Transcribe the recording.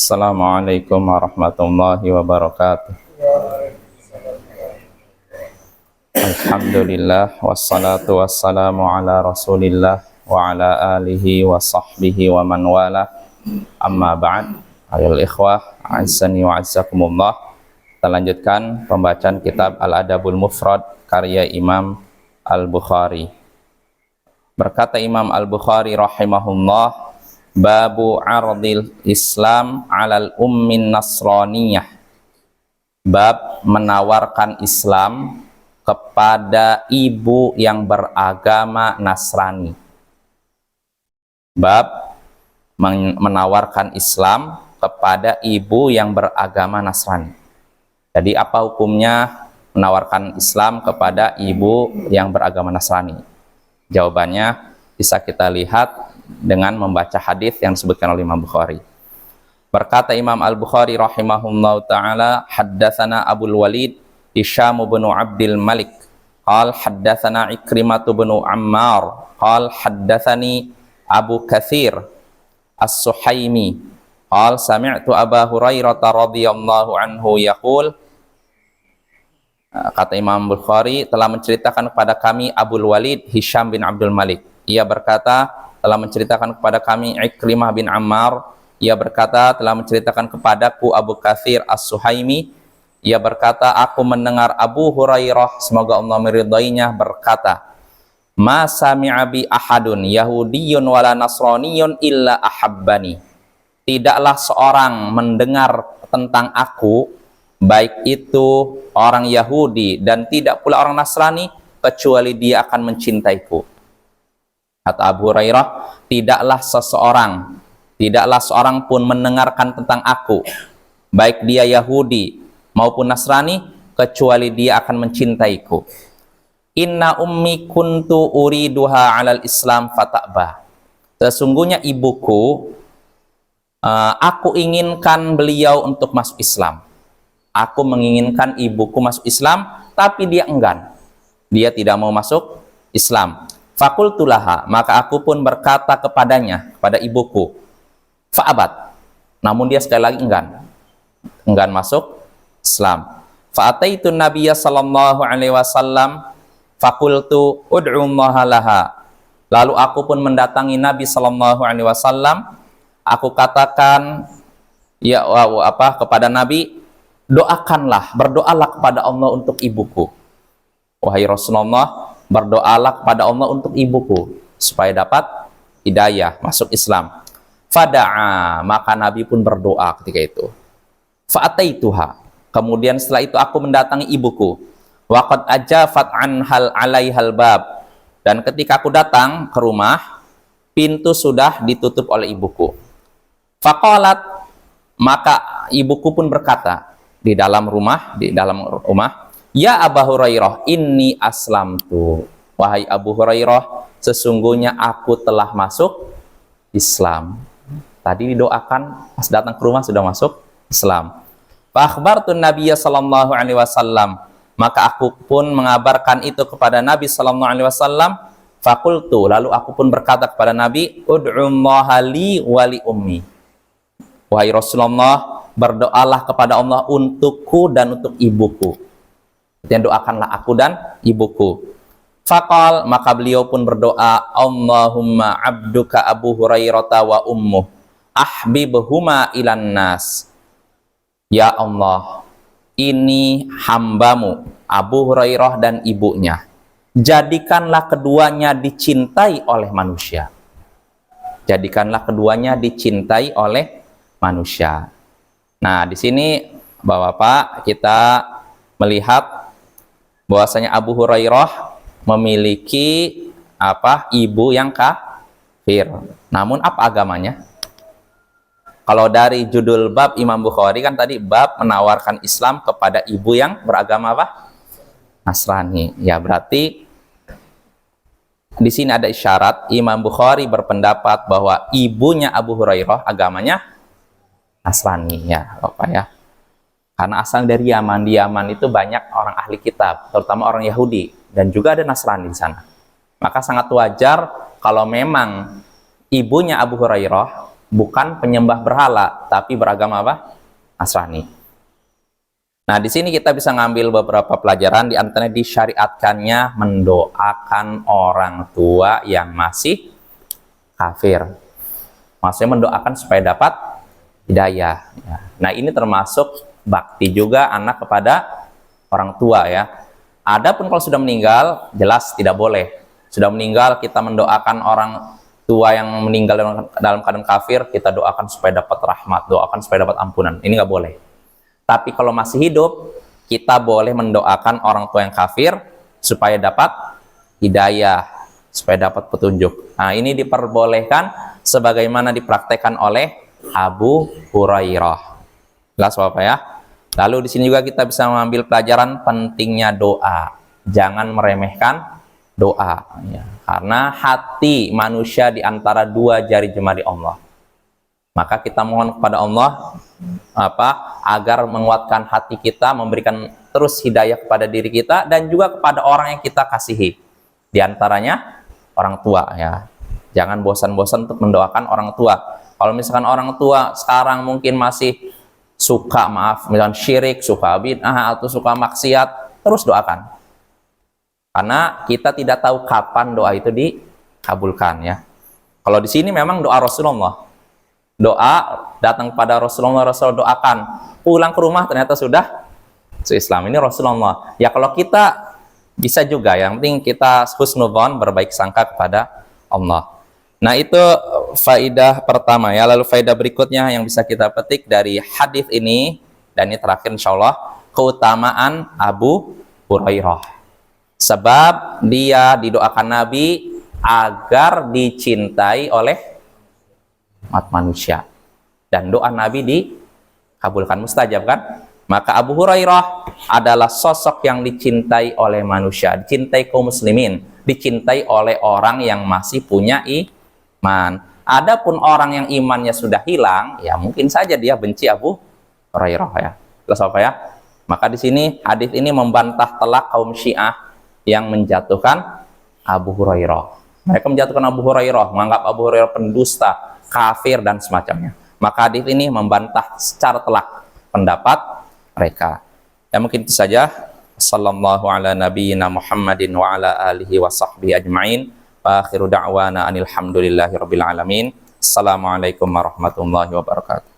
Assalamualaikum warahmatullahi wabarakatuh. Alhamdulillah wassalatu wassalamu ala Rasulillah wa ala alihi wa sahbihi wa man wala. Amma ba'd. Ayol ikhwah, azzani wa azzakumullah. Kita lanjutkan pembacaan kitab Al-Adabul Mufrad karya Imam Al-Bukhari. Berkata Imam Al-Bukhari rahimahullah, Babu ardil Islam alal ummin nasraniyah. Bab menawarkan Islam kepada ibu yang beragama Nasrani. Bab menawarkan Islam kepada ibu yang beragama Nasrani. Jadi apa hukumnya menawarkan Islam kepada ibu yang beragama Nasrani? Jawabannya bisa kita lihat dengan membaca hadis yang disebutkan oleh Imam Bukhari. Berkata Imam Al-Bukhari rahimahullahu taala, haddatsana Abul Walid Hisham bin Abdul Malik qal haddatsana Ikrimah bin Ammar qal haddatsani Abu Katsir As-Suhaimi qal sami'tu Aba Hurairah radhiyallahu anhu yaqul. Kata Imam Bukhari, telah menceritakan kepada kami Abul Walid Hisham bin Abdul Malik. Ia berkata, telah menceritakan kepada kami Ikrimah bin Ammar. Ia berkata, telah menceritakan kepadaku Abu Katsir As-Suhaimi. Ia berkata, aku mendengar Abu Hurairah, semoga Allah meridainya, berkata, Ma sami'a bi ahadun Yahudiyyun wala Nasraniyyun illa ahabbani. Tidaklah seorang mendengar tentang aku, baik itu orang Yahudi dan tidak pula orang Nasrani, kecuali dia akan mencintaiku. Kata Abu Hurairah, tidaklah seorang pun mendengarkan tentang aku, baik dia Yahudi maupun Nasrani, kecuali dia akan mencintaiku. Inna ummi kuntu uriduha alal Islam fata'ba. Sesungguhnya ibuku, aku inginkan beliau untuk masuk Islam. Aku menginginkan ibuku masuk Islam, tapi dia enggan. Dia tidak mau masuk Islam. Fakultulaha, maka aku pun berkata kepadanya, kepada ibuku, fa'abat. Namun dia sekali lagi enggan masuk Islam. Fa'ataitun Nabiyya sallallahu alaihi wasallam fakultu ud'ullaha laha. Lalu aku pun mendatangi Nabi sallallahu alaihi wasallam. Aku katakan kepada Nabi, berdoalah kepada Allah untuk ibuku. Wahai Rasulullah, berdoalah kepada Allah untuk ibuku supaya dapat hidayah masuk Islam. Fada'a, maka Nabi pun berdoa ketika itu. Fa'ataituha, kemudian setelah itu aku mendatangi ibuku. Waqad ajafat anhal alaihal bab, dan ketika aku datang ke rumah, pintu sudah ditutup oleh ibuku. Faqalat, maka ibuku pun berkata di dalam rumah, Ya Abu Hurairah, inni aslamtu. Wahai Abu Hurairah, sesungguhnya aku telah masuk Islam. Tadi didoakan, pas datang ke rumah sudah masuk Islam. Fa akhbartu Nabiyya sallallahu alaihi wasallam, maka aku pun mengabarkan itu kepada Nabi sallallahu alaihi wasallam. Faqultu, lalu aku pun berkata kepada Nabi, ud'ullaha li wa li ummi. Wahai Rasulullah, berdoalah kepada Allah untukku dan untuk ibuku. Dan doakanlah aku dan ibuku. Faqal, maka beliau pun berdoa, Allahumma abduka Abu Hurairah wa ummuh ahbibhuma ilan nas. Ya Allah, ini hambamu Abu Hurairah dan ibunya, jadikanlah keduanya dicintai oleh manusia. Jadikanlah keduanya dicintai oleh manusia. Nah, di sini Bapak-bapak, kita melihat bahwasanya Abu Hurairah memiliki ibu yang kafir. Namun apa agamanya? Kalau dari judul bab Imam Bukhari kan tadi bab menawarkan Islam kepada ibu yang beragama Nasrani. Ya, berarti di sini ada isyarat Imam Bukhari berpendapat bahwa ibunya Abu Hurairah agamanya Nasrani, ya, Bapak ya. Karena asal dari Yaman, di Yaman itu banyak orang ahli kitab, terutama orang Yahudi, dan juga ada Nasrani di sana. Maka sangat wajar kalau memang ibunya Abu Hurairah bukan penyembah berhala, tapi beragama apa? Nasrani. Nah, di sini kita bisa ngambil beberapa pelajaran, di antaranya disyariatkannya mendoakan orang tua yang masih kafir. Maksudnya mendoakan supaya dapat hidayah. Nah, ini termasuk bakti juga anak kepada orang tua ya. Adapun kalau sudah meninggal, jelas tidak boleh. Sudah meninggal, kita mendoakan orang tua yang meninggal dalam keadaan kafir, kita doakan supaya dapat rahmat, doakan supaya dapat ampunan. Ini nggak boleh. Tapi kalau masih hidup, kita boleh mendoakan orang tua yang kafir supaya dapat hidayah, supaya dapat petunjuk. Nah, ini diperbolehkan sebagaimana dipraktekkan oleh Abu Hurairah. Jelas Bapak ya? Lalu di sini juga kita bisa mengambil pelajaran pentingnya doa. Jangan meremehkan doa. Ya. Karena hati manusia di antara dua jari jemari Allah. Maka kita mohon kepada Allah agar menguatkan hati kita, memberikan terus hidayah kepada diri kita dan juga kepada orang yang kita kasihi. Di antaranya orang tua ya. Jangan bosan-bosan untuk mendoakan orang tua. Kalau misalkan orang tua sekarang mungkin masih suka misalkan syirik, suka bid'ah atau suka maksiat, terus doakan. Karena kita tidak tahu kapan doa itu dikabulkan ya. Kalau di sini memang doa Rasulullah. Doa datang kepada Rasulullah, Rasul doakan. Pulang ke rumah ternyata sudah Islam. Ini Rasulullah. Ya kalau kita bisa juga, yang penting kita husnudzon, berbaik sangka kepada Allah. Nah, itu faidah pertama ya. Lalu faidah berikutnya yang bisa kita petik dari hadis ini, dan ini terakhir insyaallah, keutamaan Abu Hurairah. Sebab dia didoakan Nabi agar dicintai oleh umat manusia. Dan doa Nabi dikabulkan, mustajab kan? Maka Abu Hurairah adalah sosok yang dicintai oleh manusia, dicintai kaum muslimin, dicintai oleh orang yang masih punya iman. Adapun orang yang imannya sudah hilang, ya mungkin saja dia benci Abu Hurairah ya. Terus apa ya? Maka di sini hadis ini membantah telak kaum Syiah yang menjatuhkan Abu Hurairah. Mereka menjatuhkan Abu Hurairah, menganggap Abu Hurairah pendusta, kafir dan semacamnya. Maka hadis ini membantah secara telak pendapat mereka. Ya mungkin itu saja. Sallallahu ala nabiyyina Muhammadin wa ala alihi wa sahbihi ajma'in. Wa akhiru da'wana anil hamdulillahi rabbil alamin. Assalamualaikum warahmatullahi wabarakatuh.